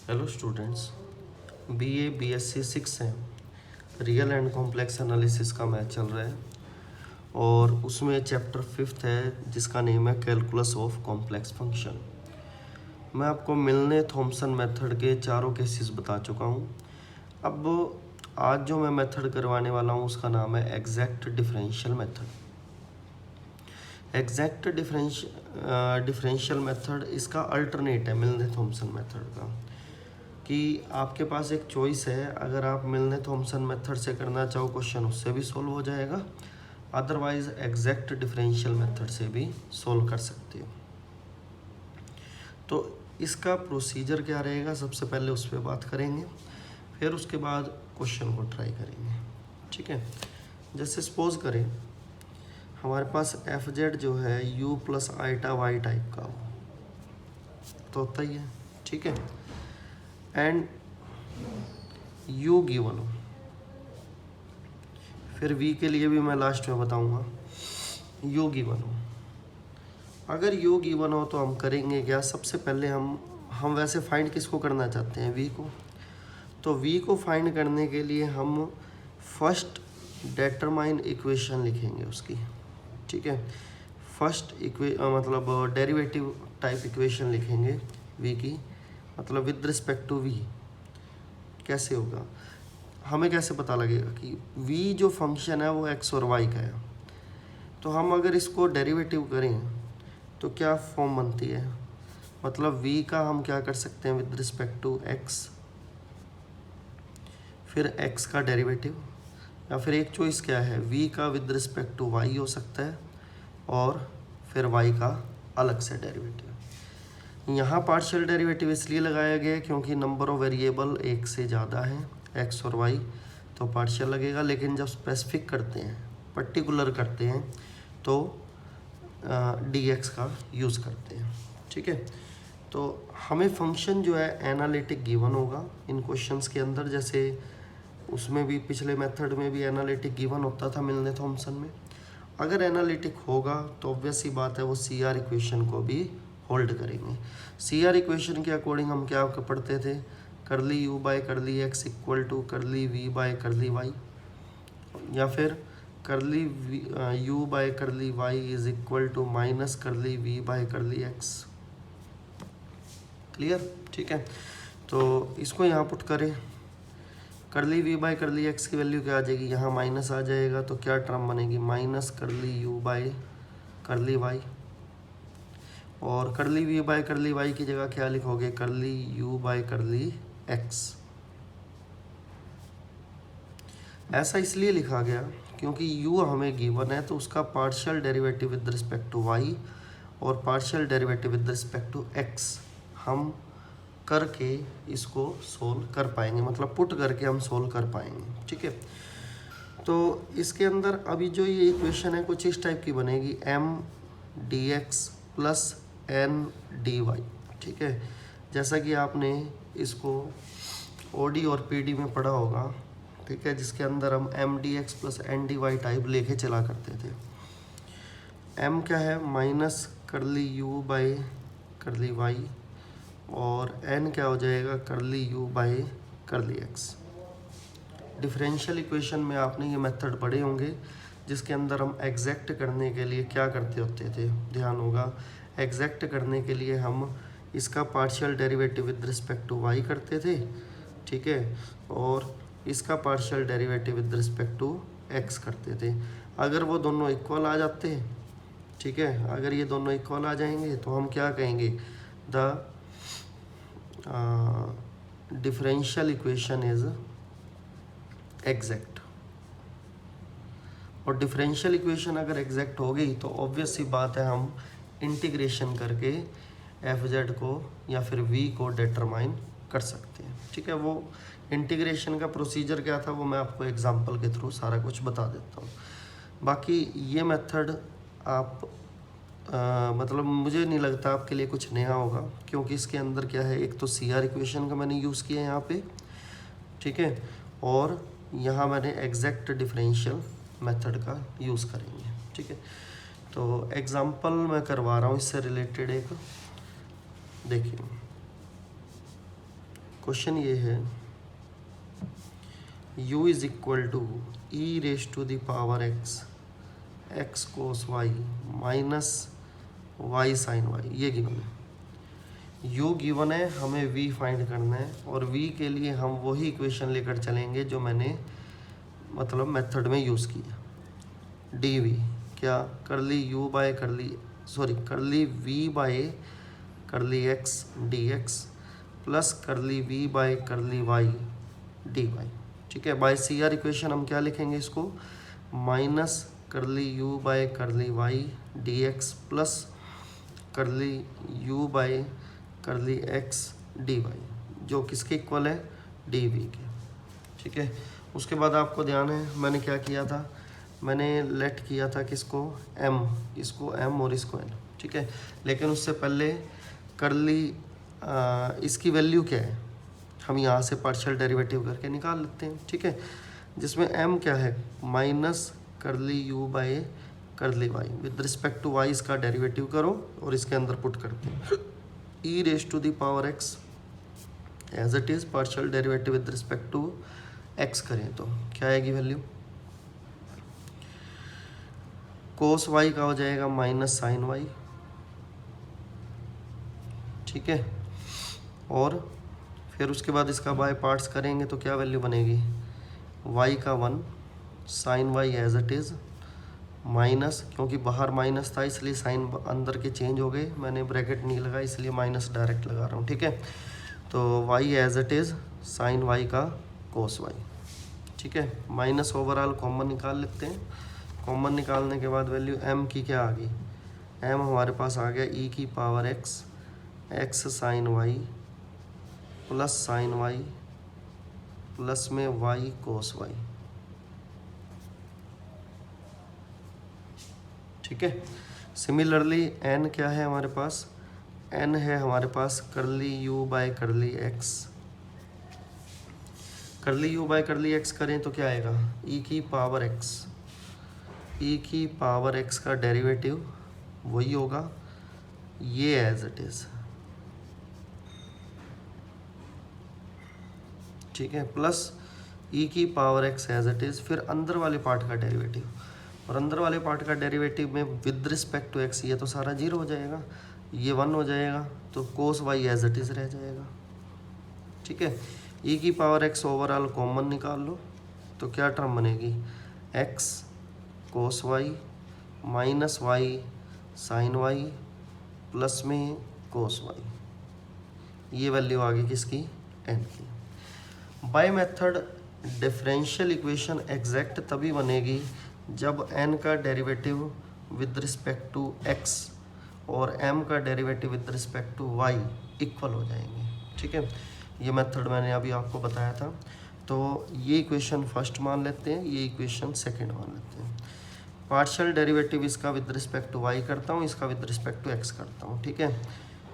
Hello students, BA BSc 6 है, real and complex analysis का math चल रहा है और उसमें चैप्टर 5 है जिसका नेम है कैलकुलस ऑफ कॉम्प्लेक्स फंक्शन। मैं आपको मिलने थॉमसन मेथड के चारों केसेस बता चुका हूँ। अब आज जो मैं मेथड करवाने वाला हूँ उसका नाम है exact differential method. Exact differential method इसका अल्टरनेट है मिलने थॉमसन मेथड का, कि आपके पास एक चॉइस है। अगर आप मिलने थॉमसन मेथड से करना चाहो क्वेश्चन उससे भी सोल्व हो जाएगा, अदरवाइज एग्जैक्ट डिफरेंशियल मेथड से भी सोल्व कर सकते हो। तो इसका प्रोसीजर क्या रहेगा, सबसे पहले उस पर बात करेंगे, फिर उसके बाद क्वेश्चन को ट्राई करेंगे। ठीक है, जैसे सपोज करें हमारे पास एफ जेड जो है U plus iota Y type का हो तो होता ही है। ठीक है, एंड u गिवन हो, फिर v के लिए भी मैं लास्ट में बताऊंगा। u गिवन हो, अगर u गिवन हो तो हम करेंगे क्या, सबसे पहले हम वैसे फाइंड किसको करना चाहते हैं, v को। तो v को फाइंड करने के लिए हम फर्स्ट डेटरमाइन इक्वेशन लिखेंगे उसकी। ठीक है, फर्स्ट मतलब डेरिवेटिव टाइप इक्वेशन लिखेंगे v की, मतलब विद रिस्पेक्ट टू v। कैसे होगा, हमें कैसे पता लगेगा कि v जो फंक्शन है वो x और y का है। तो हम अगर इसको डेरिवेटिव करें तो क्या फॉर्म बनती है, मतलब v का हम क्या कर सकते हैं विद रिस्पेक्ट टू x, फिर x का डेरिवेटिव, या फिर एक चॉइस क्या है v का विद रिस्पेक्ट टू y हो सकता है और फिर y का अलग से डेरिवेटिव। यहाँ पार्शियल डेरिवेटिव इसलिए लगाया गया है क्योंकि नंबर ऑफ वेरिएबल एक से ज़्यादा है x और y, तो पार्शियल लगेगा। लेकिन जब स्पेसिफिक करते हैं, पर्टिकुलर करते हैं, तो dx का यूज़ करते हैं। ठीक है, तो हमें फंक्शन जो है एनालिटिक गिवन होगा इन क्वेश्चंस के अंदर, जैसे उसमें भी पिछले मेथड में भी एनालिटिक गिवन होता था मिलने थॉमसन में। अगर एनालिटिक होगा तो ऑब्वियस सी बात है वो सी आर इक्वेशन को भी होल्ड करेंगे। सी आर इक्वेशन के अकॉर्डिंग हम क्या पढ़ते थे, curly U by curly X equal to curly V by curly Y, या फिर curly U by curly Y is equal to minus curly V by curly X. Clear. ठीक है, तो इसको यहाँ पुट करें, curly V by curly X की value क्या आ जाएगी, यहाँ माइनस आ जाएगा, तो क्या टर्म बनेगी, minus curly U by curly y, और करली वी बाय करली वाई की जगह क्या लिखोगे, करली यू बाय करली एक्स। ऐसा इसलिए लिखा गया क्योंकि u हमें गिवन है, तो उसका partial derivative with respect to y और partial derivative with respect to x हम करके इसको सोल्व कर पाएंगे, मतलब पुट करके हम सोल्व कर पाएंगे। ठीक है, तो इसके अंदर अभी जो ये इक्वेशन है कुछ इस टाइप की बनेगी, m dx plus n dy। ठीक है, जैसा कि आपने इसको OD और PD में पढ़ा होगा। ठीक है, जिसके अंदर हम M D x plus N D Y type लेके चला करते थे। m क्या है, minus curly u by curly y, और n क्या हो जाएगा, करली u by curly x। Differential equation में आपने ये मेथड पढ़े होंगे जिसके अंदर हम एग्जैक्ट करने के लिए क्या करते होते थे, ध्यान होगा। एग्जैक्ट करने के लिए हम इसका partial derivative with respect to y करते थे। ठीक है, और इसका partial derivative with respect to x करते थे। अगर वो दोनों इक्वल आ जाते हैं, ठीक है, अगर ये दोनों इक्वल आ जाएंगे तो हम क्या कहेंगे, the differential equation is exact. और डिफरेंशियल इक्वेशन अगर एग्जैक्ट हो गई तो ऑब्वियस सी बात है हम इंटीग्रेशन करके एफ जेड को या फिर वी को डिटरमाइन कर सकते हैं। ठीक है, वो इंटीग्रेशन का प्रोसीजर क्या था वो मैं आपको एग्जांपल के थ्रू सारा कुछ बता देता हूँ। बाकी ये मेथड आप मतलब मुझे नहीं लगता आपके लिए कुछ नया होगा, क्योंकि इसके अंदर क्या है, एक तो सी आर इक्वेशन का मैंने यूज़ किया है यहाँ पे। ठीक है, और यहाँ मैंने एग्जैक्ट डिफरेंशियल मेथड का यूज़ करेंगे। ठीक है, तो एग्जांपल मैं करवा रहा हूँ इससे रिलेटेड एक, देखिए क्वेश्चन ये है u is equal to E raise to the power X X cos Y minus Y sine Y, ये गिवन है। u गिवन है, हमें v फाइंड करना है और v के लिए हम वही इक्वेशन लेकर चलेंगे जो मैंने मतलब मेथड में यूज़ किया। dv क्या, करली u बाय करली v by curly x dx plus करली v by curly y dy। ठीक है, बाय सी आर इक्वेशन हम क्या लिखेंगे इसको, minus curly u by curly y dx plus करली u by curly x dy, जो किसके इक्वल है, dv के। ठीक है, उसके बाद आपको ध्यान है मैंने क्या किया था, मैंने लेट किया था किसको, m, इसको m और इसको n। ठीक है, लेकिन उससे पहले करली इसकी वैल्यू क्या है, हम यहाँ से पार्शियल डेरिवेटिव करके निकाल लेते हैं। ठीक है, जिसमें m क्या है, minus curly u by curly y, with respect to y इसका डेरिवेटिव करो और इसके अंदर पुट करते हैं e raise to the power x as it is, partial derivative with respect to x करें तो क्या आएगी वैल्यू, कोस y का हो जाएगा माइनस साइन y। ठीक है, और फिर उसके बाद इसका बाय पार्ट्स करेंगे तो क्या वैल्यू बनेगी, y का 1 sine y as it is minus, क्योंकि बाहर माइनस था इसलिए साइन अंदर के चेंज हो गए, मैंने ब्रैकेट नहीं लगाई इसलिए माइनस डायरेक्ट लगा रहा हूँ। ठीक है, तो y as it is sine y का कोस y। ठीक है, माइनस ओवरऑल कॉमन निकाल लेते हैं। कॉमन निकालने के बाद वैल्यू m की क्या आ गई, m हमारे पास आ गया e की power x x sine y plus sine y plus में y कोस y। ठीक है, सिमिलरली n क्या है हमारे पास, n है हमारे पास curly u by curly x। Curly u by curly x करें तो क्या आएगा, e की पावर x, e की पावर x का डेरिवेटिव वही होगा ये एज इट इज़। ठीक है, प्लस e की power x as it is, फिर अंदर वाले पार्ट का डेरिवेटिव, और अंदर वाले पार्ट का डेरिवेटिव में विद रिस्पेक्ट टू x ये तो सारा जीरो हो जाएगा, ये 1 हो जाएगा, तो कोस y एज इट इज़ रह जाएगा। ठीक है, e की पावर x ओवरऑल कॉमन निकाल लो तो क्या टर्म बनेगी, x cos y minus y sine y plus में कोस y, ये वैल्यू आ गई किसकी, n की। By method differential equation exact तभी बनेगी जब n का derivative with respect to x और m का derivative with respect to y equal हो जाएंगे। ठीक है, ये मेथड मैंने अभी आपको बताया था। तो ये इक्वेशन फर्स्ट मान लेते हैं, ये इक्वेशन सेकंड मान लेते हैं। पार्शियल डेरिवेटिव इसका विद रिस्पेक्ट टू y करता हूँ, इसका विद रिस्पेक्ट टू x करता हूँ। ठीक है,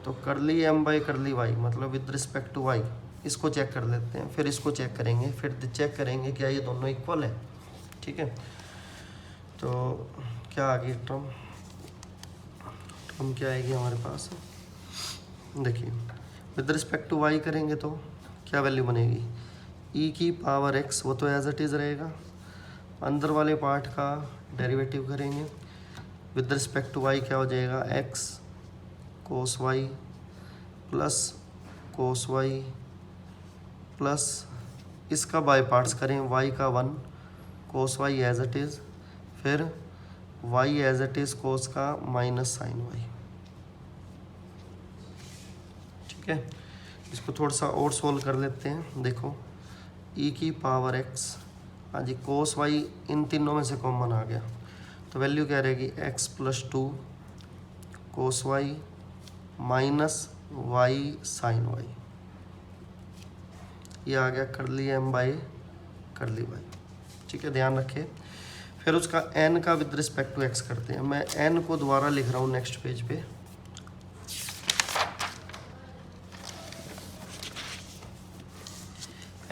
तो करली m बाई करली y मतलब विद रिस्पेक्ट टू y, इसको चेक कर लेते हैं, फिर इसको चेक करेंगे, फिर चेक करेंगे क्या ये दोनों इक्वल है। ठीक है, तो क्या आ गई टर्म क्या आएगी हमारे पास, देखिए विद रिस्पेक्ट टू y करेंगे तो क्या वैल्यू बनेगी, e की पावर x वो तो एज इट इज़ रहेगा, अंदर वाले पार्ट का डेरिवेटिव करेंगे, विद रिस्पेक्ट टू y क्या हो जाएगा, x कोस y प्लस कोस y प्लस इसका बाय पार्ट्स करें, y का 1 कोस y एज इट इज़, फिर y as it is cos का माइनस साइन y। ठीक है, इसको थोड़ा सा और सोल्व कर लेते हैं। देखो e की पावर x, हाँ जी, कोस y इन तीनों में से कॉमन आ गया तो वैल्यू क्या रहेगी, x plus 2 cos y minus y sine y, ये आ गया करली m बाई करली y। ठीक है, ध्यान रखें। फिर उसका n का विद रिस्पेक्ट टू x करते हैं। मैं n को दोबारा लिख रहा हूँ नेक्स्ट पेज पे।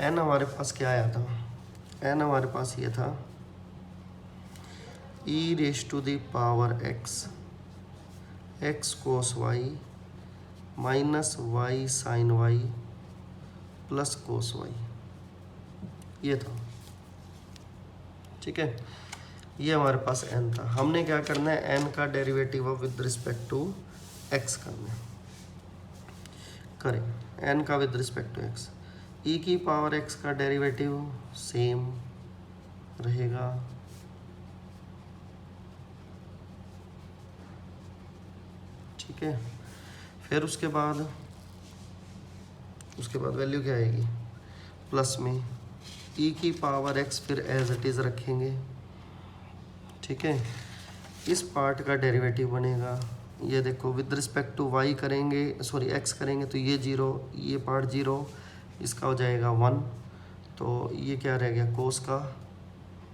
n हमारे पास क्या आया था, n हमारे पास ये था e raise to the power x x cos y minus y sine y plus cos y, ये था। ठीक है, ये हमारे पास n था। हमने क्या करना है, n का derivative of with respect to x करना है। करें n का with respect to x, e की पावर x का डेरिवेटिव सेम रहेगा, ठीक है। फिर उसके बाद वैल्यू क्या आएगी, प्लस में e की पावर x फिर एज इट इज़ रखेंगे, ठीक है। इस पार्ट का डेरिवेटिव बनेगा, ये देखो विद रिस्पेक्ट टू y करेंगे, सॉरी x करेंगे तो ये 0, ये पार्ट 0, इसका हो जाएगा 1, तो ये क्या रह गया कोस का,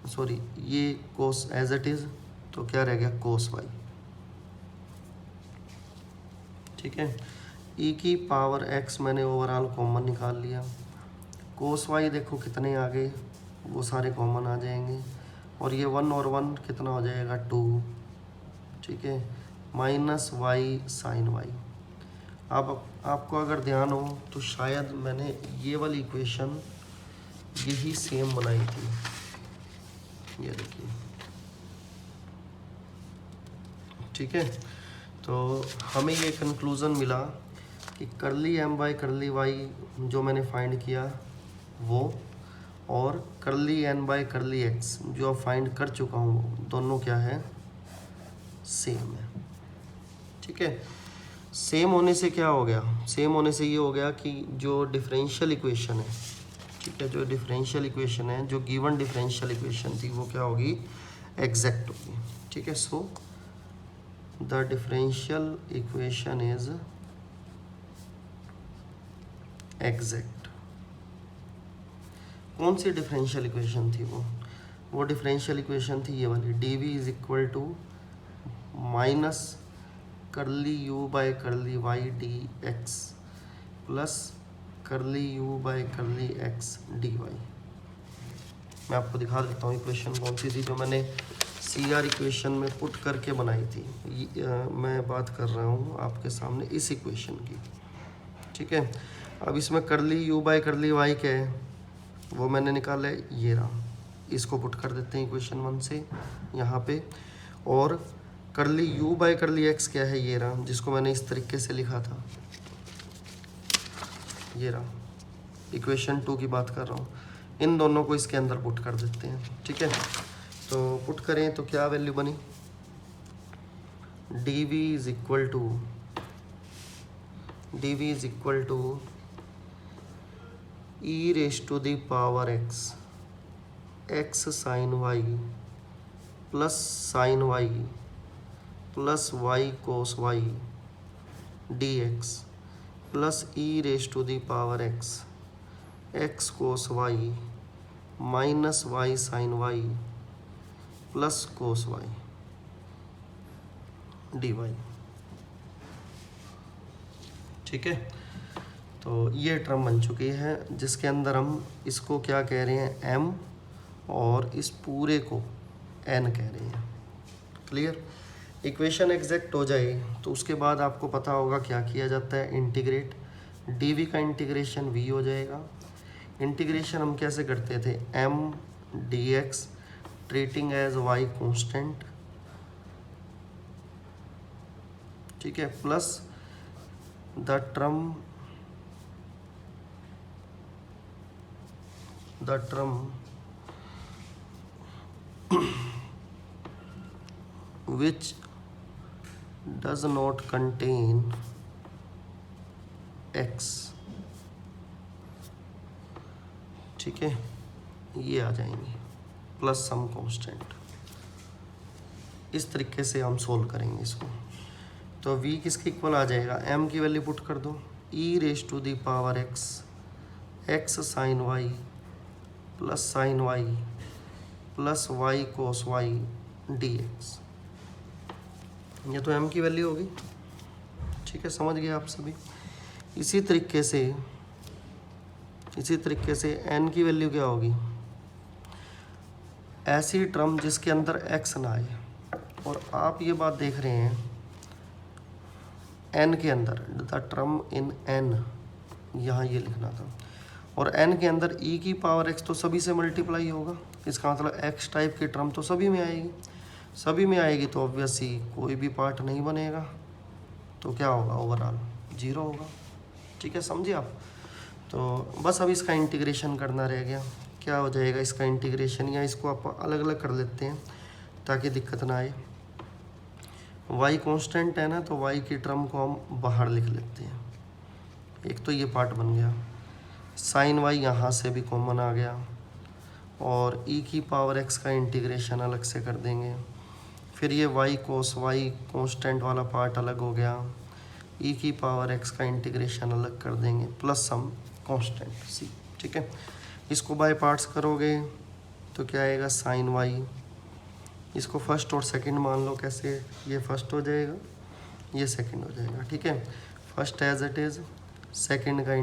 सॉरी ये कोस एज इट इज़, तो क्या रह गया कोस y, ठीक है। e की पावर x मैंने ओवरऑल कॉमन निकाल लिया, कोस y देखो कितने आ गए, वो सारे कॉमन आ जाएंगे, और ये 1 और 1 कितना हो जाएगा 2, ठीक है, माइनस वाई साइन वाई। अब आपको अगर ध्यान हो तो शायद मैंने ये वाली इक्वेशन यही सेम बनाई थी, ये देखिए, ठीक है। तो हमें ये कंक्लूज़न मिला कि करली m बाई करली y जो मैंने फाइंड किया वो, और करली n बाई करली x जो अब फाइंड कर चुका हूँ, दोनों क्या है, सेम है, ठीक है। सेम होने से क्या हो गया, सेम होने से ये हो गया कि जो डिफरेंशियल इक्वेशन है, ठीक है, जो डिफरेंशियल इक्वेशन है, जो गिवन डिफरेंशियल इक्वेशन थी वो क्या होगी, एग्जैक्ट होगी, ठीक है। So the differential equation is exact. कौन सी डिफरेंशियल इक्वेशन थी वो डिफरेंशियल इक्वेशन थी ये वाली, d v is equal to minus curly u by curly y d x plus curly u by curly x d y. मैं आपको दिखा देता हूँ इक्वेशन कौन सी थी जो मैंने सी आर इक्वेशन में पुट करके बनाई थी। मैं बात कर रहा हूँ आपके सामने इस इक्वेशन की, ठीक है। अब इसमें करली यू बाई करली वाई क्या है वो मैंने निकाला है, ये रहा, इसको पुट कर देते हैं इक्वेशन 1 से यहाँ पे, और करली यू बाई करली एक्स क्या है, ये रहा, जिसको मैंने इस तरीके से लिखा था, ये रहा, इक्वेशन 2 की बात कर रहा हूँ। इन दोनों को इसके अंदर पुट कर देते हैं, ठीक है। तो पुट करें तो क्या वैल्यू बनी, d v is equal to e raise to the power x sine y plus sine y plus y cos y d x plus e raise to the power x cos Y minus Y sine y plus cos y d y, ठीक है। तो ये term बन चुकी है जिसके अंदर हम इसको क्या कह रहे हैं, m, और इस पूरे को n कह रहे हैं। क्लियर। इक्वेशन एग्जैक्ट हो जाए तो उसके बाद आपको पता होगा क्या किया जाता है, इंटीग्रेट, dv का इंटीग्रेशन v हो जाएगा। इंटीग्रेशन हम कैसे करते थे, m dx treating as y constant, ठीक है, plus the term which does not contain x, ठीक है, ये आ जाएंगे प्लस सम कांस्टेंट। इस तरीके से हम सोल्व करेंगे इसको। तो v किसके इक्वल आ जाएगा, m की वैल्यू पुट कर दो, e raise to the power x sine y plus sine y plus y cos y d x, ये तो m की वैल्यू होगी, ठीक है, समझ गए आप सभी। इसी तरीके से n की वैल्यू क्या होगी, ऐसी टर्म जिसके अंदर x ना आए, और आप ये बात देख रहे हैं n के अंदर द टर्म इन n, यहाँ ये लिखना था, और n के अंदर e की पावर x तो सभी से मल्टीप्लाई होगा, इसका मतलब x टाइप की टर्म तो सभी में आएगी। सभी में आएगी तो ऑब्वियसली कोई भी पार्ट नहीं बनेगा, तो क्या होगा, ओवरऑल 0 होगा। ठीक है, समझिए आप। तो बस अब इसका इंटीग्रेशन करना रह गया। क्या हो जाएगा इसका इंटीग्रेशन, या इसको आप अलग अलग कर लेते हैं ताकि दिक्कत ना आए। y कांस्टेंट है ना, तो y की टर्म को हम बाहर लिख लेते हैं। एक तो ये पार्ट बन गया, साइन y यहाँ से भी कॉमन आ गया, और e की पावर x का इंटीग्रेशन अलग से कर देंगे। फिर ये y कोस y कांस्टेंट वाला पार्ट अलग हो गया, e की पावर x का इंटीग्रेशन अलग कर देंगे, प्लस सम कांस्टेंट c। ठीक है, इसको बाय पार्ट्स करोगे तो क्या आएगा, साइन y। इसको फर्स्ट और सेकंड मान लो, कैसे, ये फर्स्ट हो जाएगा, ये सेकंड हो जाएगा। ठीक है, first as it is, second का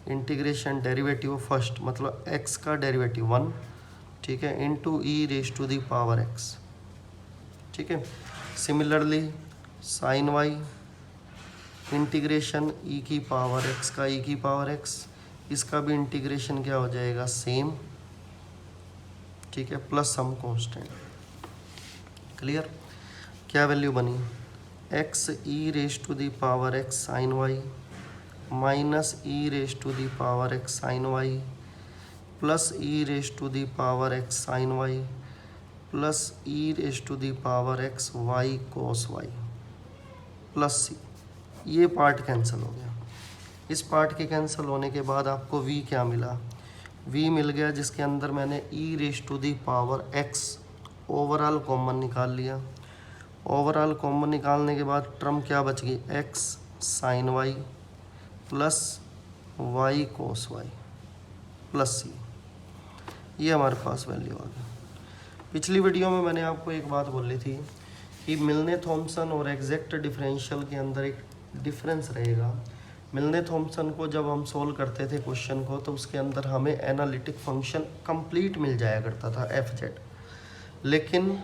इंटीग्रेशन डेरिवेटिव फर्स्ट मतलब x का डेरिवेटिव 1, ठीक है, into e raise to the power x। ठीक है, similarly sine y integration e की पावर x का e की पावर x, इसका भी इंटीग्रेशन क्या हो जाएगा, सेम। ठीक है, प्लस सम कांस्टेंट। क्लियर, क्या वैल्यू बनी, x e raise to the power x sine y minus e raise to the power x sine y plus e raise to the power x sine y plus e raise to the power x y cos y plus c। ये part cancel हो गया। इस part के cancel होने के बाद आपको v क्या मिला, v मिल गया जिसके अंदर मैंने e raise to the power x overall common निकाल लिया। ओवरऑल कॉमन निकालने के बाद टर्म क्या बच गई, x sine y plus y cos y plus c। ये हमारे पास वैल्यू आ गई। पिछली वीडियो में मैंने आपको एक बात बोली थी कि मिलने थॉमसन और एग्जैक्ट डिफरेंशियल के अंदर एक डिफरेंस रहेगा। मिलने थॉमसन को जब हम सोल्व करते थे क्वेश्चन को, तो उसके अंदर हमें एनालिटिक फंक्शन कंप्लीट मिल जाया करता था fz, लेकिन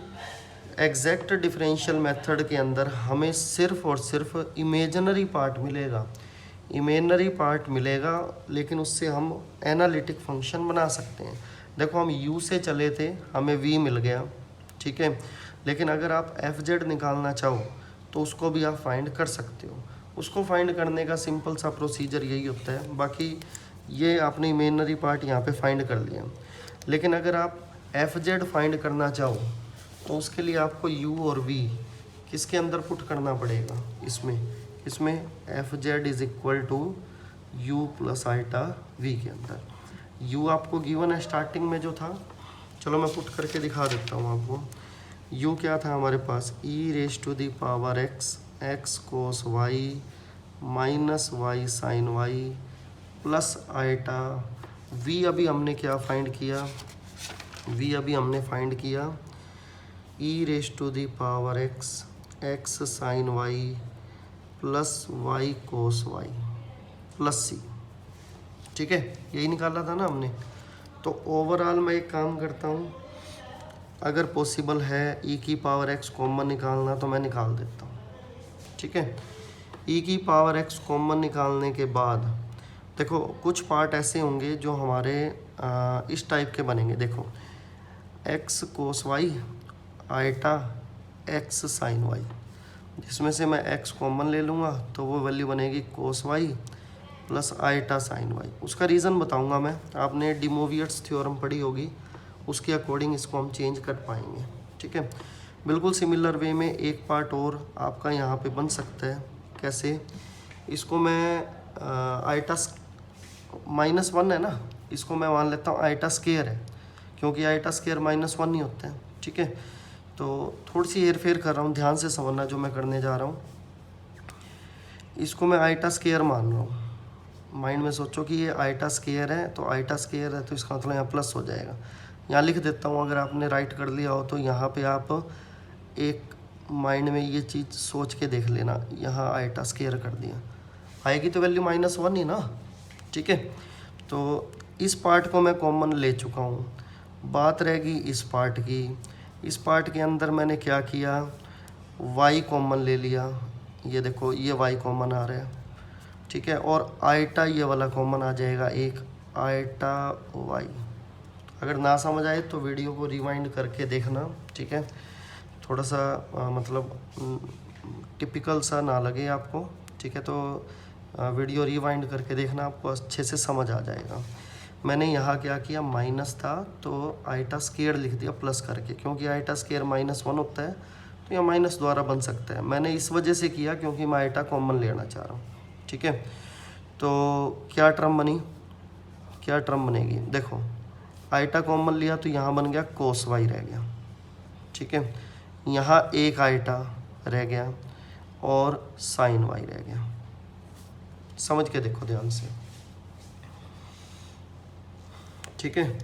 एग्जैक्ट डिफरेंशियल मेथड के अंदर हमें सिर्फ और सिर्फ इमेजिनरी पार्ट मिलेगा। इमेजिनरी पार्ट मिलेगा, लेकिन उससे हम एनालिटिक फंक्शन बना सकते हैं। देखो, हम u से चले थे, हमें v मिल गया, ठीक है, लेकिन अगर आप fz निकालना चाहो तो उसको भी आप फाइंड कर सकते हो। उसको फाइंड करने का सिंपल सा प्रोसीजर यही होता है। बाकी ये आपने इमेजिनरी पार्ट यहाँ पे फाइंड कर लिया, लेकिन अगर आप fz फाइंड करना चाहो तो उसके लिए आपको u और v किसके अंदर पुट करना पड़ेगा, इसमें fz is equal to u plus iota v के अंदर। u आपको गिवन है स्टार्टिंग में जो था, चलो मैं पुट करके दिखा देता हूँ आपको। u क्या था हमारे पास, e raise to the power x cos y minus y sine y plus iota v। अभी हमने क्या फाइंड किया, v अभी हमने फाइंड किया e raise to the power x sine y plus y cos y plus c। ठीक है, यही निकाला था ना हमने। तो ओवरऑल मैं एक काम करता हूँ, अगर पॉसिबल है e की पावर x कॉमन निकालना तो मैं निकाल देता हूँ। ठीक है, e की पावर x कॉमन निकालने के बाद देखो कुछ पार्ट ऐसे होंगे जो हमारे इस टाइप के बनेंगे। देखो, x cos y iota x sine y, जिसमें से मैं x कॉमन ले लूँगा तो वो वैल्यू बनेगी cos y plus iota sine y। उसका रीज़न बताऊँगा मैं, आपने डी मोवियट्स थ्योरम पढ़ी होगी, उसके अकॉर्डिंग इसको हम चेंज कर पाएंगे। ठीक है, बिल्कुल सिमिलर वे में एक पार्ट और आपका यहाँ पे बन सकता है। कैसे, इसको मैं आइटा -1 है ना, इसको मैं मान लेता हूँ आइटा स्केयर है, क्योंकि आइटा स्केयर -1 ही होता है। ठीक है, तो थोड़ी सी हेर फेर कर रहा हूँ, ध्यान से समझना जो मैं करने जा रहा हूँ। इसको मैं आइटा स्केयर मान रहा हूँ, माइंड में सोचो कि ये आइटा स्केयर है, तो आइटा स्केयर है तो इसका मतलब यहाँ प्लस हो जाएगा। यहाँ लिख देता हूँ, अगर आपने राइट कर लिया हो तो यहाँ पे आप एक माइंड में ये चीज़ सोच के देख लेना, यहाँ आइटा स्केयर कर दिया, आएगी तो वैल्यू -1 ही ना। ठीक है, तो इस पार्ट को मैं कॉमन ले चुका हूँ, बात रहेगी इस पार्ट की। इस पार्ट के अंदर मैंने क्या किया, y कॉमन ले लिया, ये देखो ये y कॉमन आ रहा है। ठीक है, और आइटा ये वाला कॉमन आ जाएगा एक, आइटा वाई। अगर ना समझ आए तो वीडियो को रिवाइंड करके देखना, ठीक है। थोड़ा सा मतलब टिपिकल सा ना लगे आपको, ठीक है, तो वीडियो रिवाइंड करके देखना, आपको अच्छे से समझ आ जाएगा। मैंने यहाँ क्या किया, माइनस था तो आइटा स्केयर लिख दिया प्लस करके, क्योंकि आइटा स्केयर -1 होता है तो यहाँ माइनस द्वारा बन सकता है। मैंने इस वजह से किया क्योंकि मैं आइटा कॉमन लेना चाह रहा हूँ, ठीक है। तो क्या टर्म बनी, क्या टर्म बनेगी, देखो आइटा कॉमन लिया तो यहाँ बन गया कोस वाई रह गया, ठीक है। यहाँ एक आइटा रह गया और साइन वाई रह गया। समझ के देखो ध्यान से, ठीक है।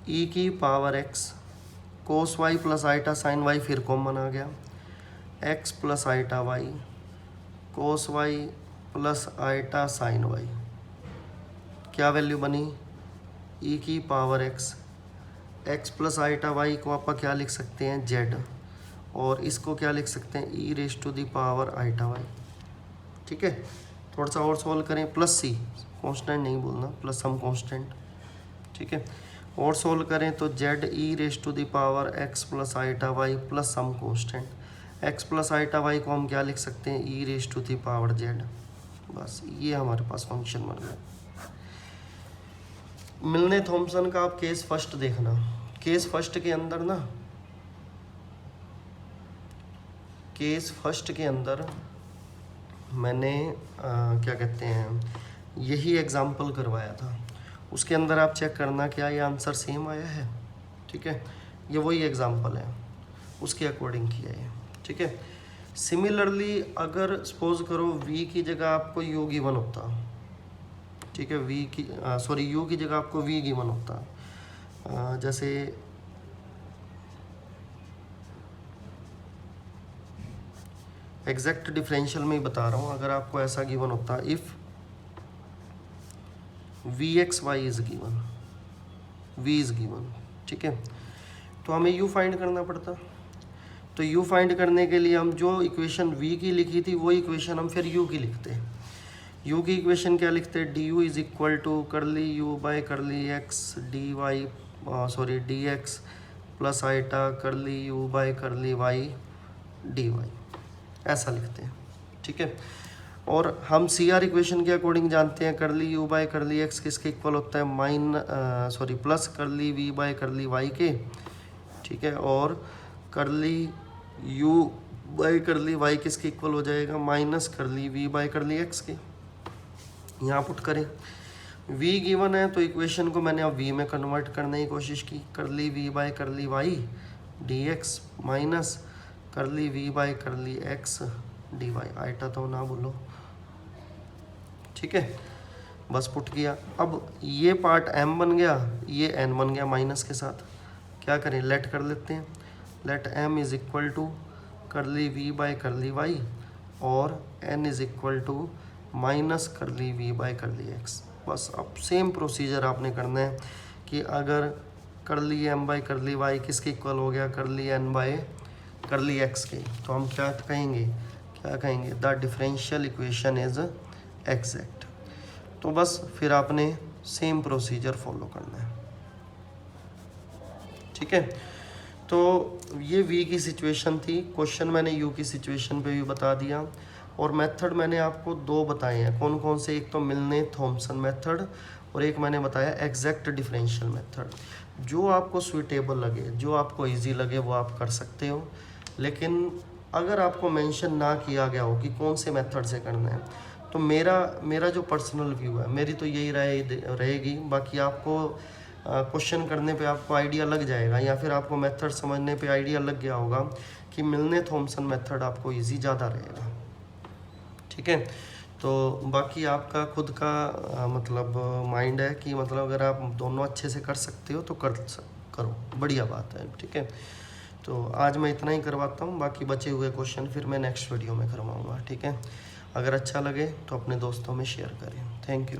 e की power x cos y plus iota sine y फिर कॉमन आ गया, x plus iota y cos y plus iota sine y, क्या वैल्यू बनी, e की power x plus iota y को आप क्या लिख सकते हैं z, और इसको क्या लिख सकते हैं e raise to the power iota y, ठीक है। थोड़ा सा और सॉल्व करें, प्लस c कांस्टेंट नहीं बोलना, प्लस सम कांस्टेंट, ठीक है। और सोल्व करें तो z e raise to the power x plus iota y plus some constant, x plus iota y को हम क्या लिख सकते हैं e raise to the power z. बस ये हमारे पास फंक्शन बन गया। मिलने थॉमसन का आप केस फर्स्ट देखना, केस फर्स्ट के अंदर ना, केस फर्स्ट के अंदर मैंने क्या कहते हैं यही एग्जाम्पल करवाया था, उसके अंदर आप चेक करना क्या ये आंसर सेम आया है, ठीक है। ये वही एग्जांपल है, उसके अकॉर्डिंग किया है, ठीक है। सिमिलरली अगर सपोज करो v की जगह आपको u गिवन होता, ठीक है, u की जगह आपको v गिवन होता, जैसे एग्जैक्ट डिफरेंशियल में ही बता रहा हूँ, अगर आपको ऐसा गिवन होता if vxy is given, v is given, ठीक है, तो हमें u फाइंड करना पड़ता। तो u फाइंड करने के लिए हम जो इक्वेशन v की लिखी थी वो इक्वेशन हम फिर u की लिखते। u की इक्वेशन क्या लिखते, du is equal to curly u by curly x dy sorry dx plus iota curly u by curly y dy, ऐसा लिखते हैं, ठीक है। और हम सी आर इक्वेशन के अकॉर्डिंग जानते हैं करली यू बाय करली एक्स किसके इक्वल होता है प्लस करली वी बाय करली वाई के, ठीक है, और करली यू बाय करली वाई किसके इक्वल हो जाएगा minus curly V by curly x के। यहाँ पुट करें, v गिवन है तो इक्वेशन को मैंने अब v में कन्वर्ट करने की कोशिश की, curly v by curly y d x minus curly v by curly x d y, iota तो ना बोलो, ठीक है। बस पुट किया, अब ये पार्ट m बन गया, ये n बन गया माइनस के साथ, क्या करें लेट कर लेते हैं, let m is equal to curly v by curly y और n is equal to minus curly v by curly x। बस अब सेम प्रोसीजर आपने करना है कि अगर करली m बाय करली y किसके इक्वल हो गया करली n बाय करली x के, तो हम क्या कहेंगे the differential equation is exact. तो बस फिर आपने सेम प्रोसीजर फॉलो करना है, ठीक है। तो ये v की सिचुएशन थी, क्वेश्चन मैंने u की सिचुएशन पे भी बता दिया, और मेथड मैंने आपको दो बताए हैं, कौन कौन से, एक तो मिलने थॉमसन मेथड और एक मैंने बताया एग्जैक्ट डिफरेंशियल मेथड। जो आपको सुइटेबल लगे, जो आपको इजी लगे वो आप कर सकते हो, लेकिन अगर आपको मेंशन ना किया गया हो कि कौन से मेथड से करना है, तो मेरा जो पर्सनल व्यू है, मेरी तो यही राय रहेगी। बाकी आपको क्वेश्चन करने पे आपको आइडिया लग जाएगा, या फिर आपको मेथड समझने पे आइडिया लग गया होगा कि मिलने थॉमसन मेथड आपको इजी ज़्यादा रहेगा, ठीक है। तो बाकी आपका खुद का मतलब माइंड है कि मतलब अगर आप दोनों अच्छे से कर सकते हो तो करो, बढ़िया बात है, ठीक है। तो आज मैं इतना ही करवाता हूँ, बाकी बचे हुए क्वेश्चन फिर मैं नेक्स्ट वीडियो में करवाऊँगा, ठीक है। अगर अच्छा लगे तो अपने दोस्तों में शेयर करें। Thank you.